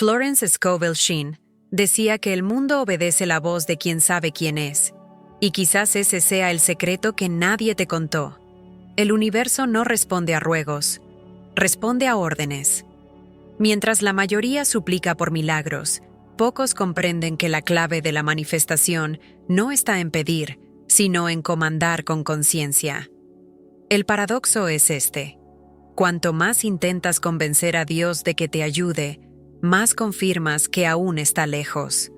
Florence Scovel Shinn decía que el mundo obedece la voz de quien sabe quién es, y quizás ese sea el secreto que nadie te contó. El universo no responde a ruegos, responde a órdenes. Mientras la mayoría suplica por milagros, pocos comprenden que la clave de la manifestación no está en pedir, sino en comandar con conciencia. El paradoxo es este: cuanto más intentas convencer a Dios de que te ayude, más confirmas que aún está lejos.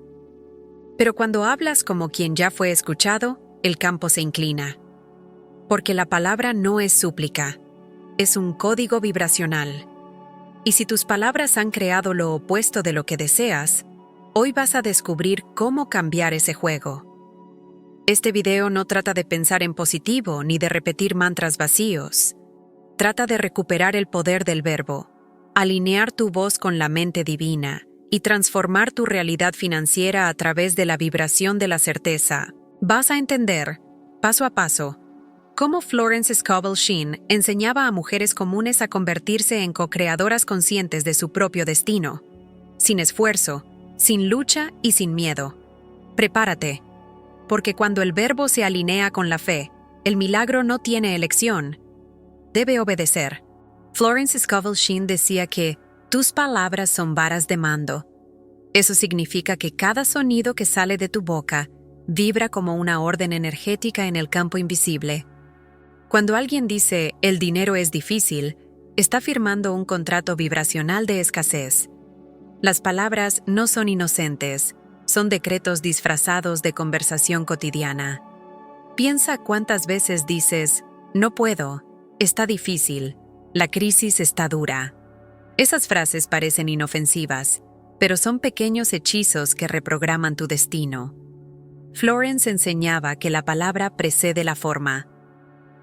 Pero cuando hablas como quien ya fue escuchado, el campo se inclina. Porque la palabra no es súplica, es un código vibracional. Y si tus palabras han creado lo opuesto de lo que deseas, hoy vas a descubrir cómo cambiar ese juego. Este video no trata de pensar en positivo ni de repetir mantras vacíos. Trata de recuperar el poder del verbo, alinear tu voz con la mente divina y transformar tu realidad financiera a través de la vibración de la certeza. Vas a entender, paso a paso, cómo Florence Scovel Shinn enseñaba a mujeres comunes a convertirse en co-creadoras conscientes de su propio destino, sin esfuerzo, sin lucha y sin miedo. Prepárate, porque cuando el verbo se alinea con la fe, el milagro no tiene elección, debe obedecer. Florence Scovel Shinn decía que tus palabras son varas de mando. Eso significa que cada sonido que sale de tu boca vibra como una orden energética en el campo invisible. Cuando alguien dice «el dinero es difícil», está firmando un contrato vibracional de escasez. Las palabras no son inocentes, son decretos disfrazados de conversación cotidiana. Piensa cuántas veces dices «no puedo», «está difícil», «la crisis está dura». Esas frases parecen inofensivas, pero son pequeños hechizos que reprograman tu destino. Florence enseñaba que la palabra precede la forma.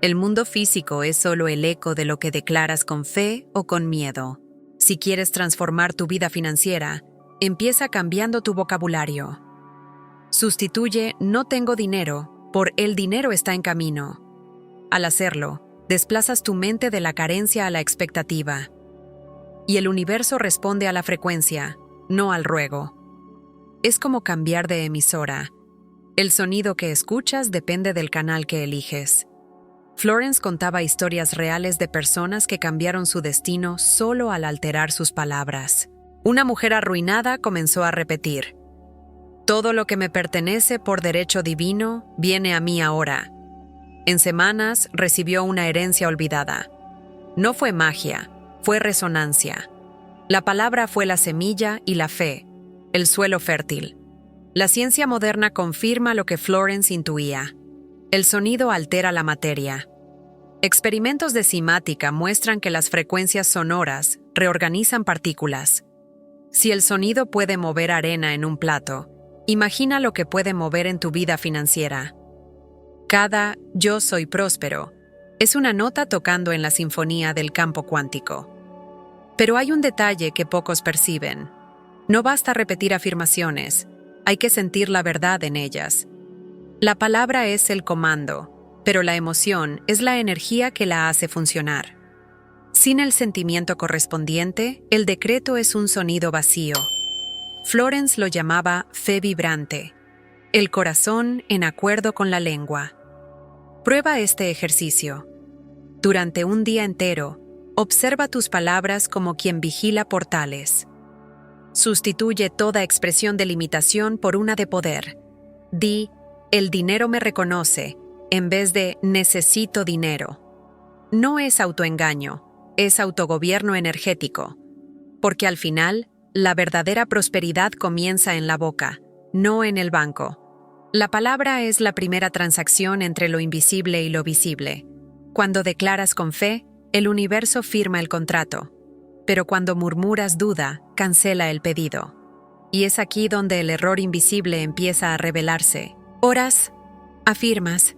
El mundo físico es solo el eco de lo que declaras con fe o con miedo. Si quieres transformar tu vida financiera, empieza cambiando tu vocabulario. Sustituye «no tengo dinero» por «el dinero está en camino». Al hacerlo, desplazas tu mente de la carencia a la expectativa. Y el universo responde a la frecuencia, no al ruego. Es como cambiar de emisora. El sonido que escuchas depende del canal que eliges. Florence contaba historias reales de personas que cambiaron su destino solo al alterar sus palabras. Una mujer arruinada comenzó a repetir: «Todo lo que me pertenece por derecho divino viene a mí ahora». En semanas recibió una herencia olvidada. No fue magia, fue resonancia. La palabra fue la semilla y la fe, el suelo fértil. La ciencia moderna confirma lo que Florence intuía. El sonido altera la materia. Experimentos de cimática muestran que las frecuencias sonoras reorganizan partículas. Si el sonido puede mover arena en un plato, imagina lo que puede mover en tu vida financiera. Cada «yo soy próspero» es una nota tocando en la sinfonía del campo cuántico. Pero hay un detalle que pocos perciben. No basta repetir afirmaciones, hay que sentir la verdad en ellas. La palabra es el comando, pero la emoción es la energía que la hace funcionar. Sin el sentimiento correspondiente, el decreto es un sonido vacío. Florence lo llamaba fe vibrante, el corazón en acuerdo con la lengua. Prueba este ejercicio. Durante un día entero, observa tus palabras como quien vigila portales. Sustituye toda expresión de limitación por una de poder. Di, «el dinero me reconoce», en vez de «necesito dinero». No es autoengaño, es autogobierno energético. Porque al final, la verdadera prosperidad comienza en la boca, no en el banco. La palabra es la primera transacción entre lo invisible y lo visible. Cuando declaras con fe, el universo firma el contrato. Pero cuando murmuras duda, cancela el pedido. Y es aquí donde el error invisible empieza a revelarse. Oras, afirmas,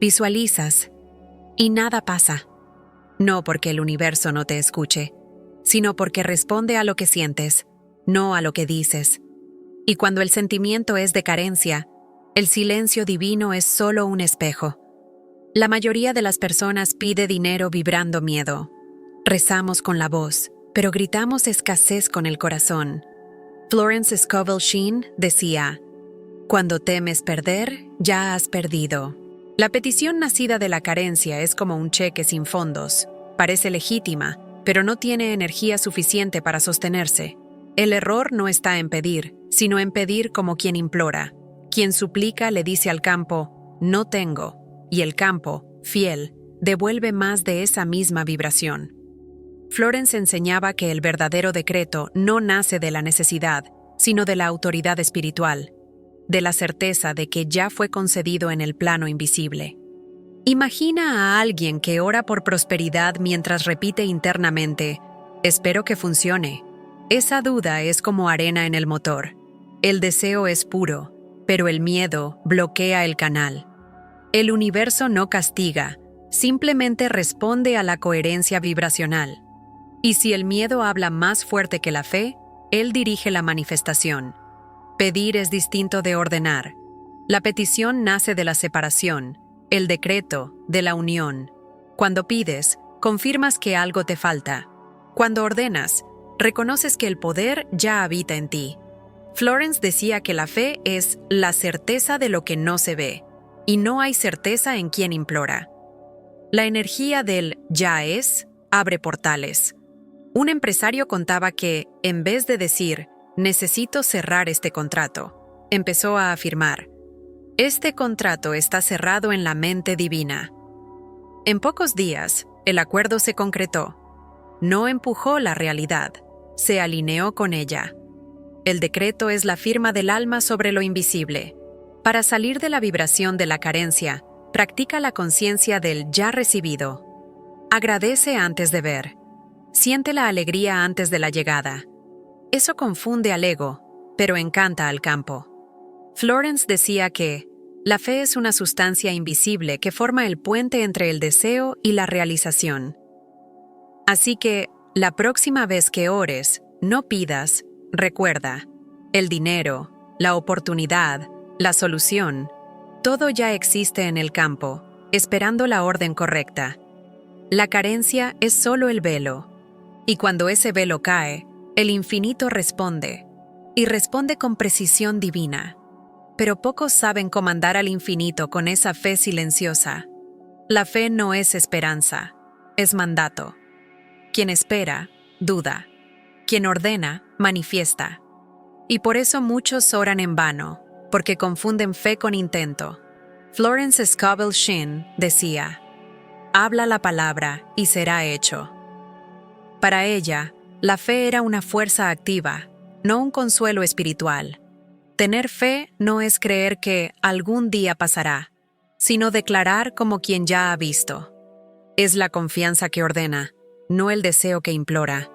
visualizas, y nada pasa. No porque el universo no te escuche, sino porque responde a lo que sientes, no a lo que dices. Y cuando el sentimiento es de carencia, el silencio divino es solo un espejo. La mayoría de las personas pide dinero vibrando miedo. Rezamos con la voz, pero gritamos escasez con el corazón. Florence Scovel Shinn decía, «Cuando temes perder, ya has perdido». La petición nacida de la carencia es como un cheque sin fondos. Parece legítima, pero no tiene energía suficiente para sostenerse. El error no está en pedir, sino en pedir como quien implora. Quien suplica le dice al campo, «No tengo», y el campo, fiel, devuelve más de esa misma vibración. Florence enseñaba que el verdadero decreto no nace de la necesidad, sino de la autoridad espiritual, de la certeza de que ya fue concedido en el plano invisible. Imagina a alguien que ora por prosperidad mientras repite internamente, «Espero que funcione». Esa duda es como arena en el motor. El deseo es puro, pero el miedo bloquea el canal. El universo no castiga, simplemente responde a la coherencia vibracional. Y si el miedo habla más fuerte que la fe, él dirige la manifestación. Pedir es distinto de ordenar. La petición nace de la separación, el decreto de la unión. Cuando pides, confirmas que algo te falta. Cuando ordenas, reconoces que el poder ya habita en ti. Florence decía que la fe es la certeza de lo que no se ve, y no hay certeza en quien implora. La energía del ya es abre portales. Un empresario contaba que, en vez de decir, «Necesito cerrar este contrato», empezó a afirmar, «Este contrato está cerrado en la mente divina». En pocos días, el acuerdo se concretó. No empujó la realidad, se alineó con ella. El decreto es la firma del alma sobre lo invisible. Para salir de la vibración de la carencia, practica la conciencia del ya recibido. Agradece antes de ver. Siente la alegría antes de la llegada. Eso confunde al ego, pero encanta al campo. Florence decía que la fe es una sustancia invisible que forma el puente entre el deseo y la realización. Así que, la próxima vez que ores, no pidas, recuerda, el dinero, la oportunidad, la solución, todo ya existe en el campo, esperando la orden correcta. La carencia es solo el velo. Y cuando ese velo cae, el infinito responde, y responde con precisión divina. Pero pocos saben comandar al infinito con esa fe silenciosa. La fe no es esperanza, es mandato. Quien espera, duda. Quien ordena, manifiesta. Y por eso muchos oran en vano, porque confunden fe con intento. Florence Scovel Shinn decía, «Habla la palabra y será hecho». Para ella, la fe era una fuerza activa, no un consuelo espiritual. Tener fe no es creer que algún día pasará, sino declarar como quien ya ha visto. Es la confianza que ordena, no el deseo que implora.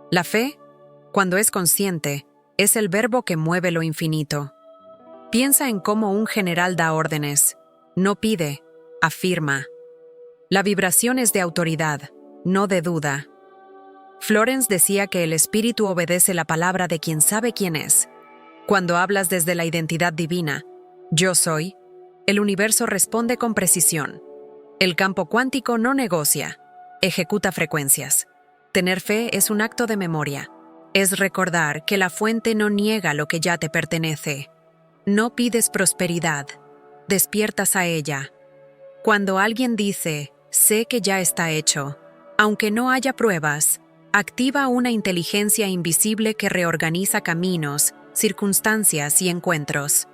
La fe, cuando es consciente, es el verbo que mueve lo infinito. Piensa en cómo un general da órdenes. No pide, afirma. La vibración es de autoridad, no de duda. Florence decía que el espíritu obedece la palabra de quien sabe quién es. Cuando hablas desde la identidad divina, yo soy, el universo responde con precisión. El campo cuántico no negocia, ejecuta frecuencias. Tener fe es un acto de memoria. Es recordar que la fuente no niega lo que ya te pertenece. No pides prosperidad, despiertas a ella. Cuando alguien dice, sé que ya está hecho, aunque no haya pruebas, activa una inteligencia invisible que reorganiza caminos, circunstancias y encuentros.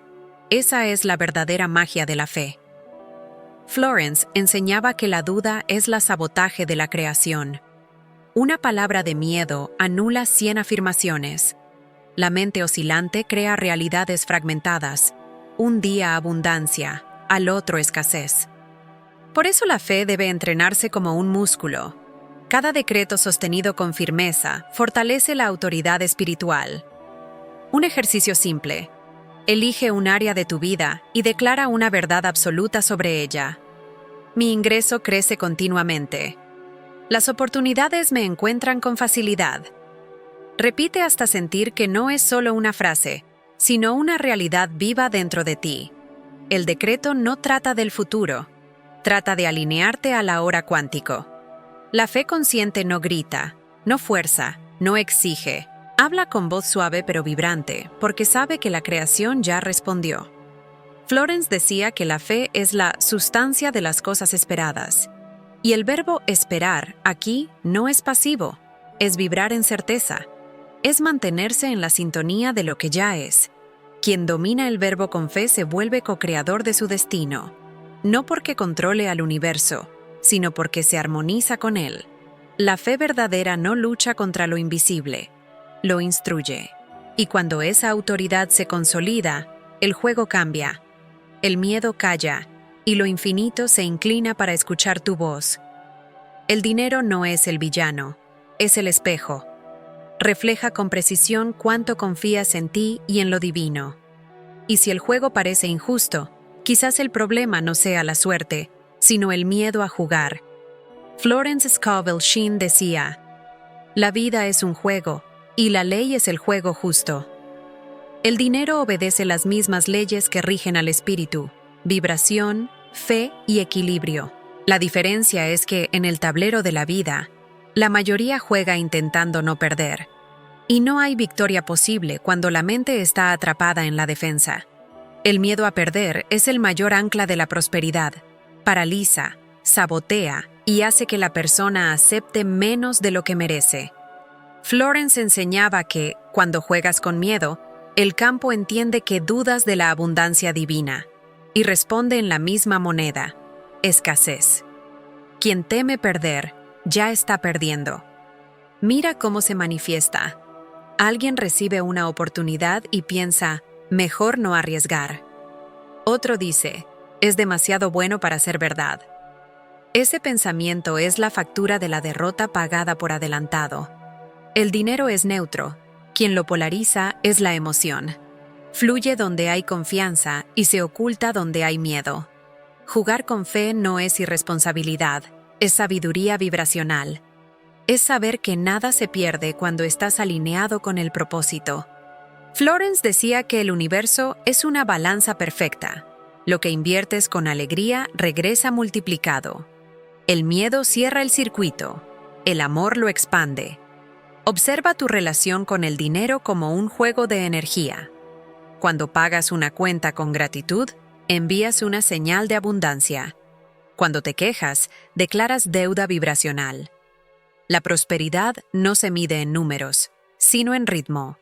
Esa es la verdadera magia de la fe. Florence enseñaba que la duda es la sabotaje de la creación. Una palabra de miedo anula 100 afirmaciones. La mente oscilante crea realidades fragmentadas. Un día abundancia, al otro escasez. Por eso la fe debe entrenarse como un músculo. Cada decreto sostenido con firmeza fortalece la autoridad espiritual. Un ejercicio simple. Elige un área de tu vida y declara una verdad absoluta sobre ella. Mi ingreso crece continuamente. Las oportunidades me encuentran con facilidad. Repite hasta sentir que no es solo una frase, sino una realidad viva dentro de ti. El decreto no trata del futuro, trata de alinearte a la hora cuántico. La fe consciente no grita, no fuerza, no exige. Habla con voz suave pero vibrante, porque sabe que la creación ya respondió. Florence decía que la fe es la sustancia de las cosas esperadas. Y el verbo esperar aquí no es pasivo, es vibrar en certeza, es mantenerse en la sintonía de lo que ya es. Quien domina el verbo con fe se vuelve co-creador de su destino, no porque controle al universo, sino porque se armoniza con él. La fe verdadera no lucha contra lo invisible, lo instruye. Y cuando esa autoridad se consolida, el juego cambia. El miedo calla, y lo infinito se inclina para escuchar tu voz. El dinero no es el villano, es el espejo. Refleja con precisión cuánto confías en ti y en lo divino. Y si el juego parece injusto, quizás el problema no sea la suerte, sino el miedo a jugar. Florence Scovel Shinn decía, «La vida es un juego, y la ley es el juego justo». El dinero obedece las mismas leyes que rigen al espíritu, vibración, fe y equilibrio. La diferencia es que en el tablero de la vida, la mayoría juega intentando no perder. Y no hay victoria posible cuando la mente está atrapada en la defensa. El miedo a perder es el mayor ancla de la prosperidad. Paraliza, sabotea y hace que la persona acepte menos de lo que merece. Florence enseñaba que, cuando juegas con miedo, el campo entiende que dudas de la abundancia divina y responde en la misma moneda: escasez. Quien teme perder, ya está perdiendo. Mira cómo se manifiesta. Alguien recibe una oportunidad y piensa, mejor no arriesgar. Otro dice, es demasiado bueno para ser verdad. Ese pensamiento es la factura de la derrota pagada por adelantado. El dinero es neutro. Quien lo polariza es la emoción. Fluye donde hay confianza y se oculta donde hay miedo. Jugar con fe no es irresponsabilidad, es sabiduría vibracional. Es saber que nada se pierde cuando estás alineado con el propósito. Florence decía que el universo es una balanza perfecta. Lo que inviertes con alegría regresa multiplicado. El miedo cierra el circuito, el amor lo expande. Observa tu relación con el dinero como un juego de energía. Cuando pagas una cuenta con gratitud, envías una señal de abundancia. Cuando te quejas, declaras deuda vibracional. La prosperidad no se mide en números, sino en ritmo.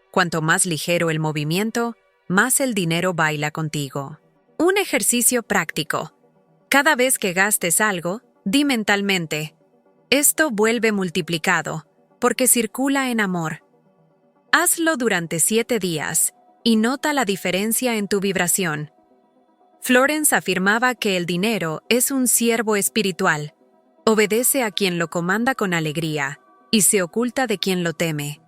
Cuanto más ligero el movimiento, más el dinero baila contigo. Un ejercicio práctico. Cada vez que gastes algo, di mentalmente, esto vuelve multiplicado, porque circula en amor. Hazlo durante 7 días y nota la diferencia en tu vibración. Florence afirmaba que el dinero es un siervo espiritual. Obedece a quien lo comanda con alegría y se oculta de quien lo teme.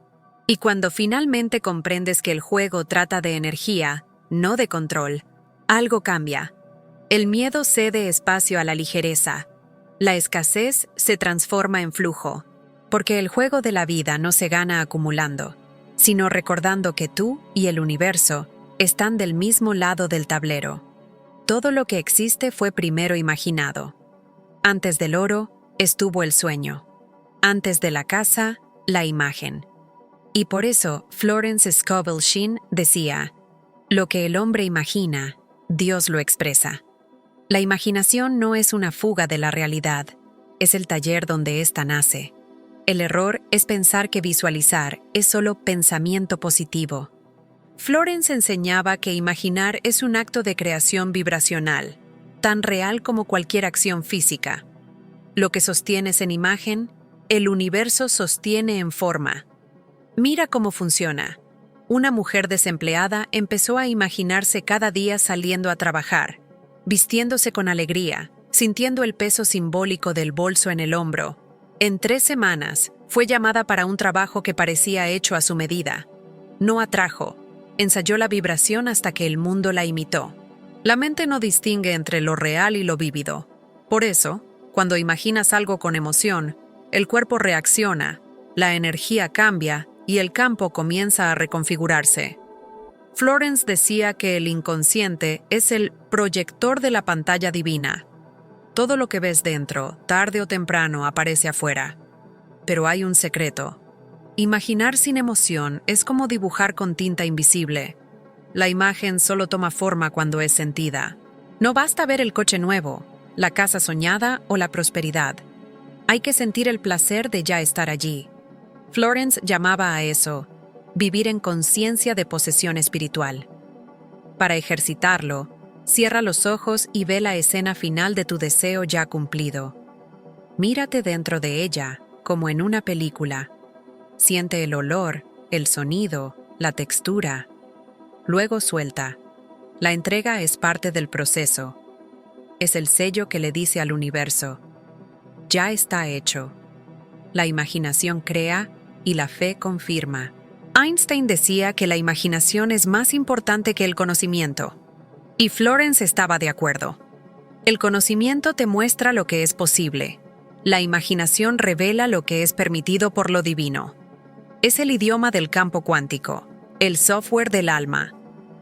Y cuando finalmente comprendes que el juego trata de energía, no de control, algo cambia. El miedo cede espacio a la ligereza. La escasez se transforma en flujo. Porque el juego de la vida no se gana acumulando, sino recordando que tú y el universo están del mismo lado del tablero. Todo lo que existe fue primero imaginado. Antes del oro estuvo el sueño. Antes de la casa, la imagen. Y por eso Florence Scovel Shinn decía, lo que el hombre imagina, Dios lo expresa. La imaginación no es una fuga de la realidad, es el taller donde ésta nace. El error es pensar que visualizar es solo pensamiento positivo. Florence enseñaba que imaginar es un acto de creación vibracional, tan real como cualquier acción física. Lo que sostienes en imagen, el universo sostiene en forma. Mira cómo funciona. Una mujer desempleada empezó a imaginarse cada día saliendo a trabajar, vistiéndose con alegría, sintiendo el peso simbólico del bolso en el hombro. En 3 semanas, fue llamada para un trabajo que parecía hecho a su medida. No atrajo, ensayó la vibración hasta que el mundo la imitó. La mente no distingue entre lo real y lo vívido. Por eso, cuando imaginas algo con emoción, el cuerpo reacciona, la energía cambia y el campo comienza a reconfigurarse. Florence decía que el inconsciente es el proyector de la pantalla divina. Todo lo que ves dentro, tarde o temprano, aparece afuera. Pero hay un secreto. Imaginar sin emoción es como dibujar con tinta invisible. La imagen solo toma forma cuando es sentida. No basta ver el coche nuevo, la casa soñada o la prosperidad. Hay que sentir el placer de ya estar allí. Florence llamaba a eso vivir en conciencia de posesión espiritual. Para ejercitarlo, cierra los ojos y ve la escena final de tu deseo ya cumplido. Mírate dentro de ella, como en una película. Siente el olor, el sonido, la textura. Luego suelta. La entrega es parte del proceso. Es el sello que le dice al universo: ya está hecho. La imaginación crea y la fe confirma. Einstein decía que la imaginación es más importante que el conocimiento. Y Florence estaba de acuerdo. El conocimiento te muestra lo que es posible. La imaginación revela lo que es permitido por lo divino. Es el idioma del campo cuántico, el software del alma.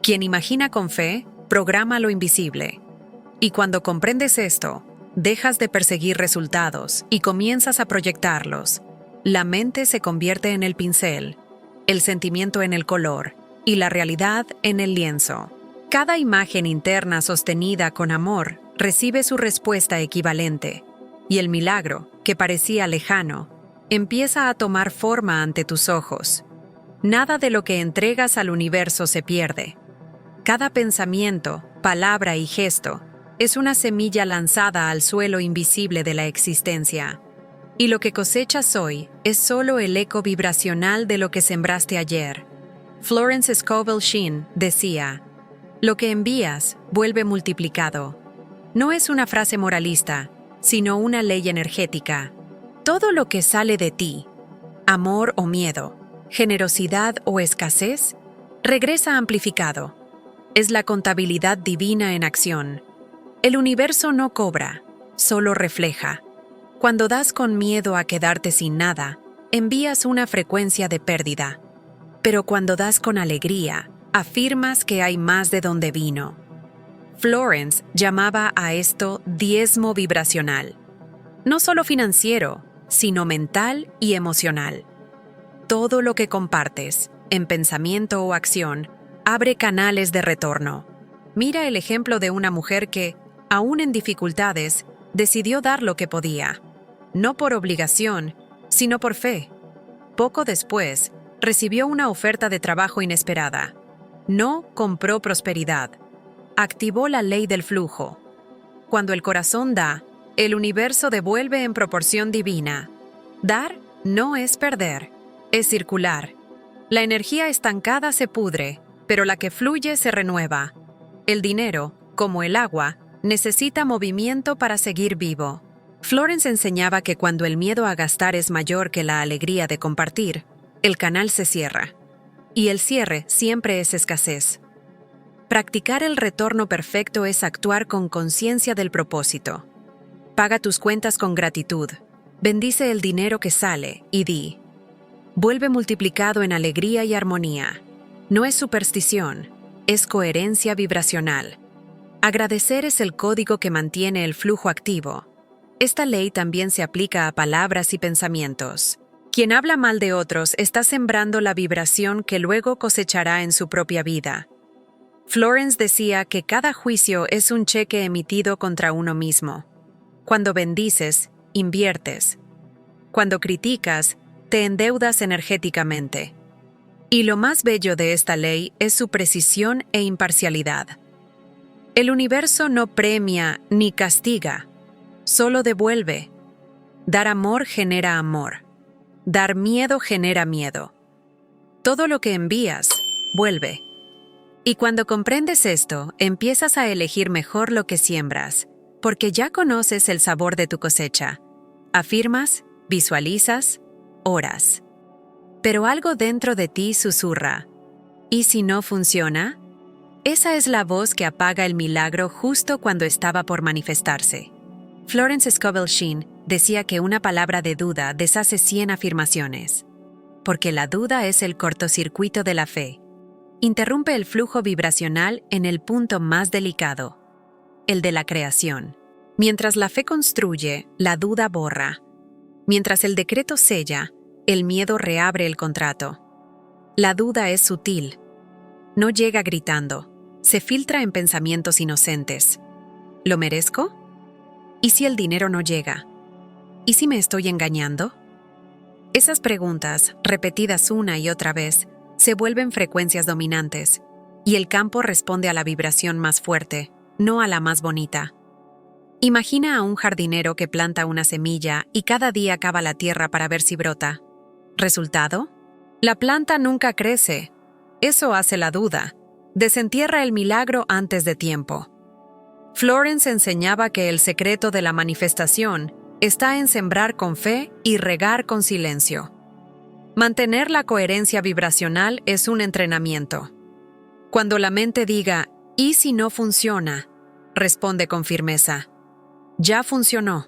Quien imagina con fe, programa lo invisible. Y cuando comprendes esto, dejas de perseguir resultados y comienzas a proyectarlos. La mente se convierte en el pincel, el sentimiento en el color y la realidad en el lienzo. Cada imagen interna sostenida con amor recibe su respuesta equivalente, y el milagro, que parecía lejano, empieza a tomar forma ante tus ojos. Nada de lo que entregas al universo se pierde. Cada pensamiento, palabra y gesto es una semilla lanzada al suelo invisible de la existencia. Y lo que cosechas hoy es solo el eco vibracional de lo que sembraste ayer. Florence Scovel Shinn decía: lo que envías vuelve multiplicado. No es una frase moralista, sino una ley energética. Todo lo que sale de ti, amor o miedo, generosidad o escasez, regresa amplificado. Es la contabilidad divina en acción. El universo no cobra, solo refleja. Cuando das con miedo a quedarte sin nada, envías una frecuencia de pérdida. Pero cuando das con alegría, afirmas que hay más de donde vino. Florence llamaba a esto diezmo vibracional. No solo financiero, sino mental y emocional. Todo lo que compartes, en pensamiento o acción, abre canales de retorno. Mira el ejemplo de una mujer que, aún en dificultades, decidió dar lo que podía. No por obligación, sino por fe. Poco después, recibió una oferta de trabajo inesperada. No compró prosperidad. Activó la ley del flujo. Cuando el corazón da, el universo devuelve en proporción divina. Dar no es perder, es circular. La energía estancada se pudre, pero la que fluye se renueva. El dinero, como el agua, necesita movimiento para seguir vivo. Florence enseñaba que cuando el miedo a gastar es mayor que la alegría de compartir, el canal se cierra. Y el cierre siempre es escasez. Practicar el retorno perfecto es actuar con conciencia del propósito. Paga tus cuentas con gratitud. Bendice el dinero que sale y di: vuelve multiplicado en alegría y armonía. No es superstición, es coherencia vibracional. Agradecer es el código que mantiene el flujo activo. Esta ley también se aplica a palabras y pensamientos. Quien habla mal de otros está sembrando la vibración que luego cosechará en su propia vida. Florence decía que cada juicio es un cheque emitido contra uno mismo. Cuando bendices, inviertes. Cuando criticas, te endeudas energéticamente. Y lo más bello de esta ley es su precisión e imparcialidad. El universo no premia ni castiga, solo devuelve. Dar amor genera amor. Dar miedo genera miedo. Todo lo que envías, vuelve. Y cuando comprendes esto, empiezas a elegir mejor lo que siembras, porque ya conoces el sabor de tu cosecha. Afirmas, visualizas, oras. Pero algo dentro de ti susurra: ¿y si no funciona? Esa es la voz que apaga el milagro justo cuando estaba por manifestarse. Florence Scovel Shinn decía que una palabra de duda deshace 100 afirmaciones, porque la duda es el cortocircuito de la fe. Interrumpe el flujo vibracional en el punto más delicado, el de la creación. Mientras la fe construye, la duda borra. Mientras el decreto sella, el miedo reabre el contrato. La duda es sutil. No llega gritando. Se filtra en pensamientos inocentes. ¿Lo merezco? ¿Y si el dinero no llega? ¿Y si me estoy engañando? Esas preguntas, repetidas una y otra vez, se vuelven frecuencias dominantes, y el campo responde a la vibración más fuerte, no a la más bonita. Imagina a un jardinero que planta una semilla y cada día cava la tierra para ver si brota. ¿Resultado? La planta nunca crece. Eso hace la duda. Desentierra el milagro antes de tiempo. Florence enseñaba que el secreto de la manifestación está en sembrar con fe y regar con silencio. Mantener la coherencia vibracional es un entrenamiento. Cuando la mente diga, ¿y si no funciona?, responde con firmeza, ya funcionó.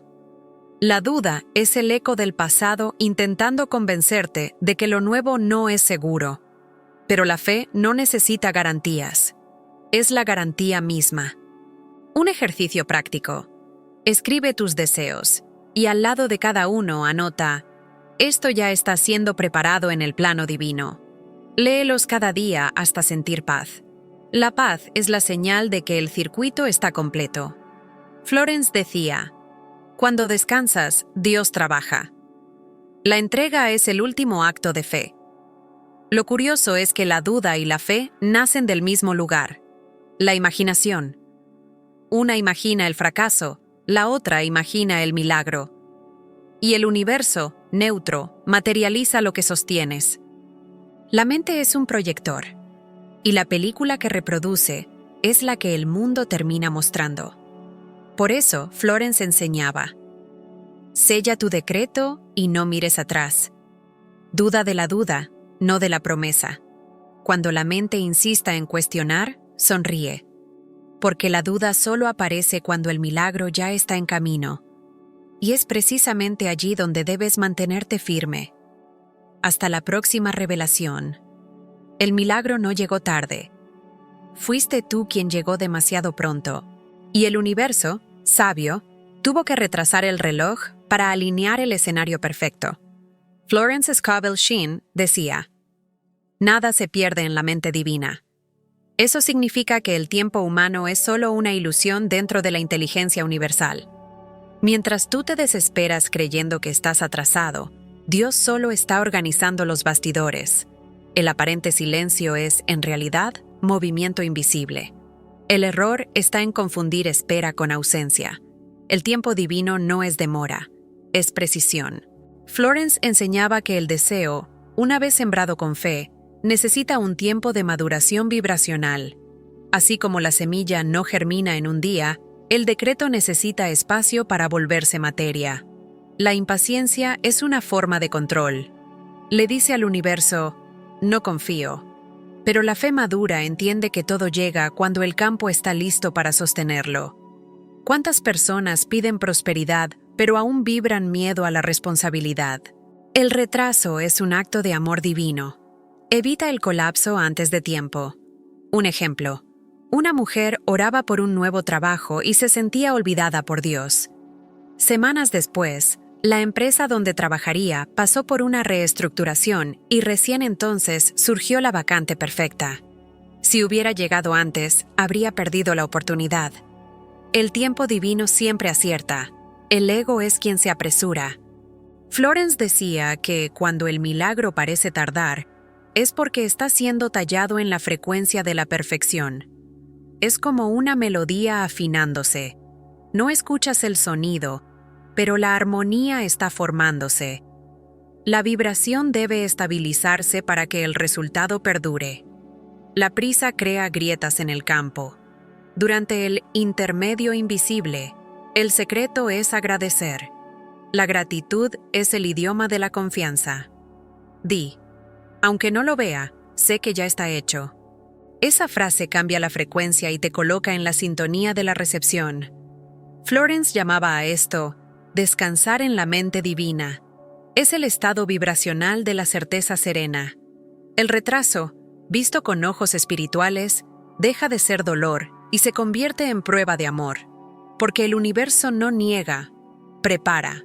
La duda es el eco del pasado intentando convencerte de que lo nuevo no es seguro. Pero la fe no necesita garantías. Es la garantía misma. Un ejercicio práctico. Escribe tus deseos y al lado de cada uno anota, esto ya está siendo preparado en el plano divino. Léelos cada día hasta sentir paz. La paz es la señal de que el circuito está completo. Florence decía, cuando descansas, Dios trabaja. La entrega es el último acto de fe. Lo curioso es que la duda y la fe nacen del mismo lugar, la imaginación. Una imagina el fracaso, la otra imagina el milagro. Y el universo, neutro, materializa lo que sostienes. La mente es un proyector, y la película que reproduce es la que el mundo termina mostrando. Por eso, Florence enseñaba, sella tu decreto y no mires atrás. Duda de la duda, no de la promesa. Cuando la mente insista en cuestionar, sonríe. Porque la duda solo aparece cuando el milagro ya está en camino. Y es precisamente allí donde debes mantenerte firme. Hasta la próxima revelación. El milagro no llegó tarde. Fuiste tú quien llegó demasiado pronto. Y el universo, sabio, tuvo que retrasar el reloj para alinear el escenario perfecto. Florence Scovel Shinn decía, nada se pierde en la mente divina. Eso significa que el tiempo humano es solo una ilusión dentro de la inteligencia universal. Mientras tú te desesperas creyendo que estás atrasado, Dios solo está organizando los bastidores. El aparente silencio es, en realidad, movimiento invisible. El error está en confundir espera con ausencia. El tiempo divino no es demora, es precisión. Florence enseñaba que el deseo, una vez sembrado con fe, necesita un tiempo de maduración vibracional. Así como la semilla no germina en un día, el decreto necesita espacio para volverse materia. La impaciencia es una forma de control. Le dice al universo, no confío. Pero la fe madura entiende que todo llega cuando el campo está listo para sostenerlo. ¿Cuántas personas piden prosperidad, pero aún vibran miedo a la responsabilidad? El retraso es un acto de amor divino. Evita el colapso antes de tiempo. Un ejemplo. Una mujer oraba por un nuevo trabajo y se sentía olvidada por Dios. Semanas después, la empresa donde trabajaría pasó por una reestructuración y recién entonces surgió la vacante perfecta. Si hubiera llegado antes, habría perdido la oportunidad. El tiempo divino siempre acierta. El ego es quien se apresura. Florence decía que cuando el milagro parece tardar, es porque está siendo tallado en la frecuencia de la perfección. Es como una melodía afinándose. No escuchas el sonido, pero la armonía está formándose. La vibración debe estabilizarse para que el resultado perdure. La prisa crea grietas en el campo. Durante el intermedio invisible, el secreto es agradecer. La gratitud es el idioma de la confianza. Di, aunque no lo vea, sé que ya está hecho. Esa frase cambia la frecuencia y te coloca en la sintonía de la recepción. Florence llamaba a esto descansar en la mente divina. Es el estado vibracional de la certeza serena. El retraso, visto con ojos espirituales, deja de ser dolor y se convierte en prueba de amor, porque el universo no niega, prepara.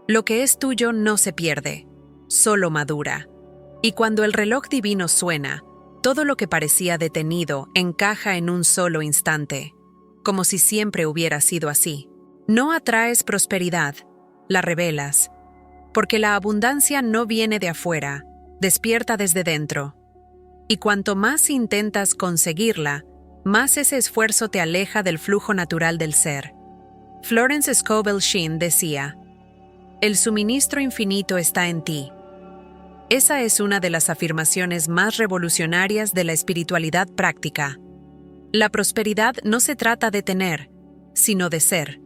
Lo que es tuyo no se pierde, solo madura. Y cuando el reloj divino suena, todo lo que parecía detenido encaja en un solo instante, como si siempre hubiera sido así. No atraes prosperidad, la revelas, porque la abundancia no viene de afuera, despierta desde dentro. Y cuanto más intentas conseguirla, más ese esfuerzo te aleja del flujo natural del ser. Florence Scovel Shinn decía, «El suministro infinito está en ti». Esa es una de las afirmaciones más revolucionarias de la espiritualidad práctica. La prosperidad no se trata de tener, sino de ser.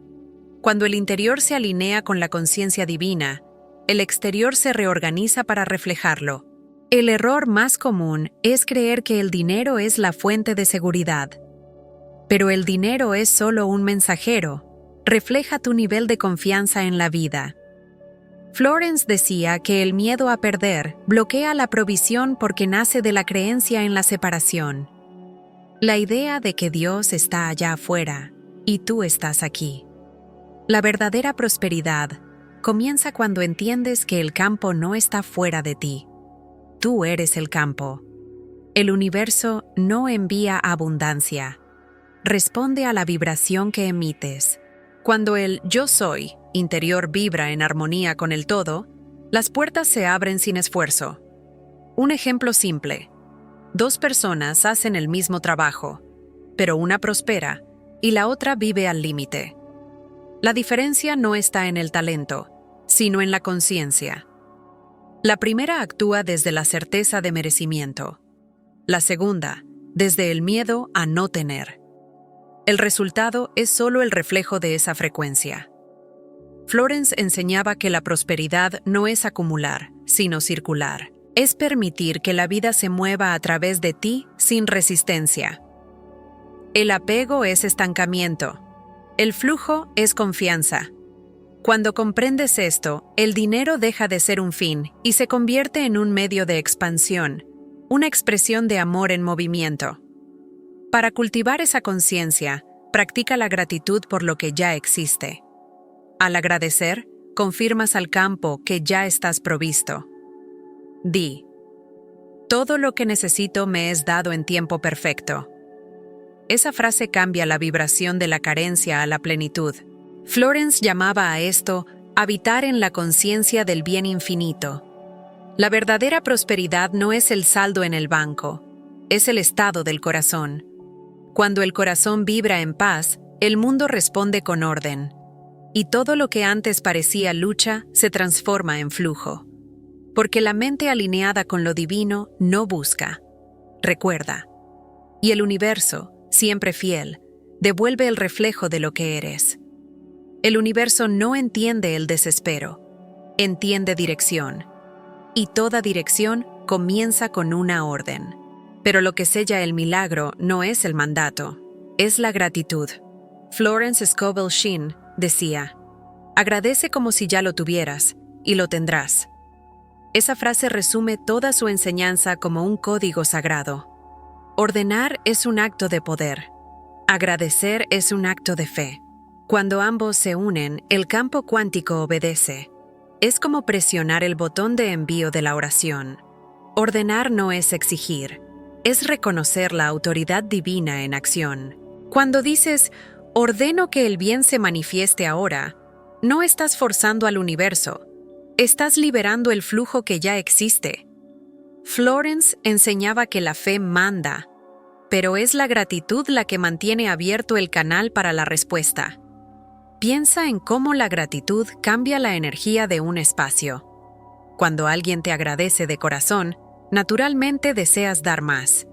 Cuando el interior se alinea con la conciencia divina, el exterior se reorganiza para reflejarlo. El error más común es creer que el dinero es la fuente de seguridad. Pero el dinero es solo un mensajero, refleja tu nivel de confianza en la vida. Florence decía que el miedo a perder bloquea la provisión porque nace de la creencia en la separación. La idea de que Dios está allá afuera y tú estás aquí. La verdadera prosperidad comienza cuando entiendes que el campo no está fuera de ti. Tú eres el campo. El universo no envía abundancia. Responde a la vibración que emites. Cuando el yo soy interior vibra en armonía con el todo, las puertas se abren sin esfuerzo. Un ejemplo simple. 2 personas hacen el mismo trabajo, pero una prospera y la otra vive al límite. La diferencia no está en el talento, sino en la conciencia. La primera actúa desde la certeza de merecimiento. La segunda, desde el miedo a no tener. El resultado es solo el reflejo de esa frecuencia. Florence enseñaba que la prosperidad no es acumular, sino circular. Es permitir que la vida se mueva a través de ti sin resistencia. El apego es estancamiento. El flujo es confianza. Cuando comprendes esto, el dinero deja de ser un fin y se convierte en un medio de expansión, una expresión de amor en movimiento. Para cultivar esa conciencia, practica la gratitud por lo que ya existe. Al agradecer, confirmas al campo que ya estás provisto. Di: todo lo que necesito me es dado en tiempo perfecto. Esa frase cambia la vibración de la carencia a la plenitud. Florence llamaba a esto habitar en la conciencia del bien infinito. La verdadera prosperidad no es el saldo en el banco, es el estado del corazón. Cuando el corazón vibra en paz, el mundo responde con orden. Y todo lo que antes parecía lucha se transforma en flujo. Porque la mente alineada con lo divino no busca, recuerda. Y el universo, siempre fiel, devuelve el reflejo de lo que eres. El universo no entiende el desespero, entiende dirección. Y toda dirección comienza con una orden. Pero lo que sella el milagro no es el mandato, es la gratitud. Florence Scovel Shinn decía: agradece como si ya lo tuvieras, y lo tendrás. Esa frase resume toda su enseñanza como un código sagrado. Ordenar es un acto de poder. Agradecer es un acto de fe. Cuando ambos se unen, el campo cuántico obedece. Es como presionar el botón de envío de la oración. Ordenar no es exigir, es reconocer la autoridad divina en acción. Cuando dices, ordeno que el bien se manifieste ahora, no estás forzando al universo, estás liberando el flujo que ya existe. Florence enseñaba que la fe manda, pero es la gratitud la que mantiene abierto el canal para la respuesta. Piensa en cómo la gratitud cambia la energía de un espacio. Cuando alguien te agradece de corazón, naturalmente deseas dar más.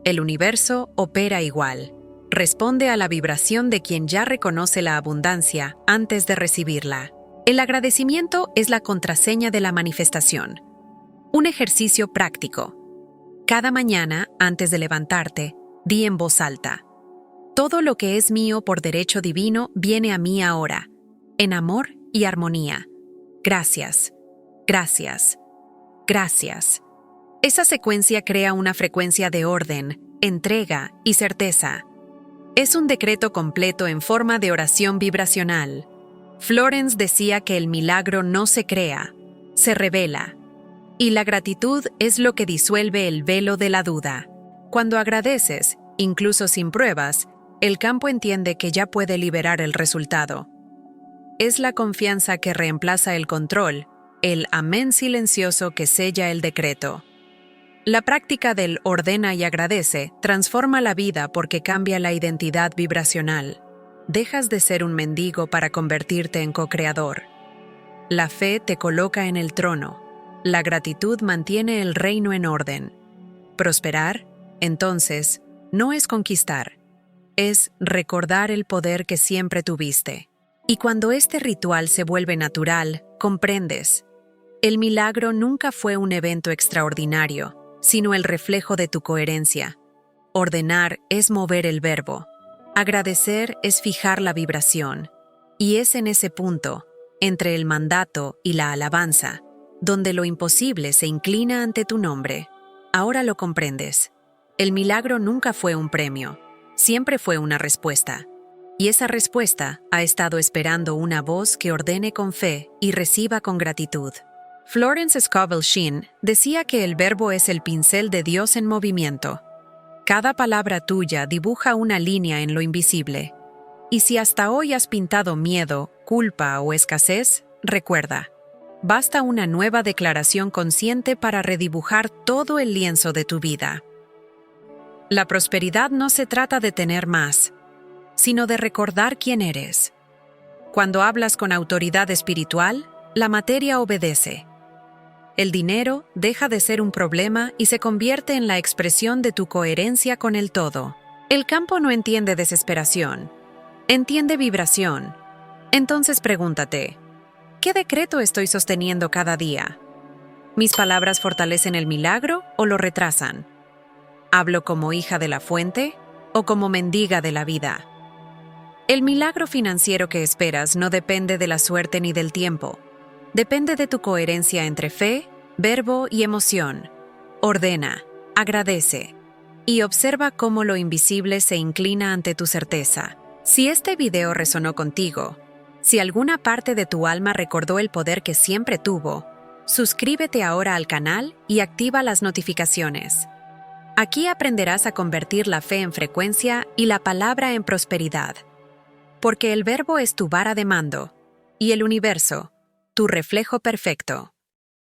El universo opera igual. Responde a la vibración de quien ya reconoce la abundancia antes de recibirla. El agradecimiento es la contraseña de la manifestación. Un ejercicio práctico. Cada mañana, antes de levantarte, di en voz alta: todo lo que es mío por derecho divino viene a mí ahora, en amor y armonía. Gracias, gracias, gracias. Esa secuencia crea una frecuencia de orden, entrega y certeza. Es un decreto completo en forma de oración vibracional. Florence decía que el milagro no se crea, se revela. Y la gratitud es lo que disuelve el velo de la duda. Cuando agradeces, incluso sin pruebas, el campo entiende que ya puede liberar el resultado. Es la confianza que reemplaza el control, el amén silencioso que sella el decreto. La práctica del ordena y agradece transforma la vida porque cambia la identidad vibracional. Dejas de ser un mendigo para convertirte en co-creador. La fe te coloca en el trono. La gratitud mantiene el reino en orden. Prosperar, entonces, no es conquistar, es recordar el poder que siempre tuviste. Y cuando este ritual se vuelve natural, comprendes. El milagro nunca fue un evento extraordinario, sino el reflejo de tu coherencia. Ordenar es mover el verbo. Agradecer es fijar la vibración. Y es en ese punto, entre el mandato y la alabanza, donde lo imposible se inclina ante tu nombre. Ahora lo comprendes. El milagro nunca fue un premio, siempre fue una respuesta. Y esa respuesta ha estado esperando una voz que ordene con fe y reciba con gratitud. Florence Scovel Shinn decía que el verbo es el pincel de Dios en movimiento. Cada palabra tuya dibuja una línea en lo invisible. Y si hasta hoy has pintado miedo, culpa o escasez, recuerda, basta una nueva declaración consciente para redibujar todo el lienzo de tu vida. La prosperidad no se trata de tener más, sino de recordar quién eres. Cuando hablas con autoridad espiritual, la materia obedece. El dinero deja de ser un problema y se convierte en la expresión de tu coherencia con el todo. El campo no entiende desesperación, entiende vibración. Entonces pregúntate, ¿qué decreto estoy sosteniendo cada día? ¿Mis palabras fortalecen el milagro o lo retrasan? ¿Hablo como hija de la fuente o como mendiga de la vida? El milagro financiero que esperas no depende de la suerte ni del tiempo. Depende de tu coherencia entre fe, verbo y emoción. Ordena, agradece y observa cómo lo invisible se inclina ante tu certeza. Si este video resonó contigo, si alguna parte de tu alma recordó el poder que siempre tuvo, suscríbete ahora al canal y activa las notificaciones. Aquí aprenderás a convertir la fe en frecuencia y la palabra en prosperidad. Porque el verbo es tu vara de mando y el universo, tu reflejo perfecto.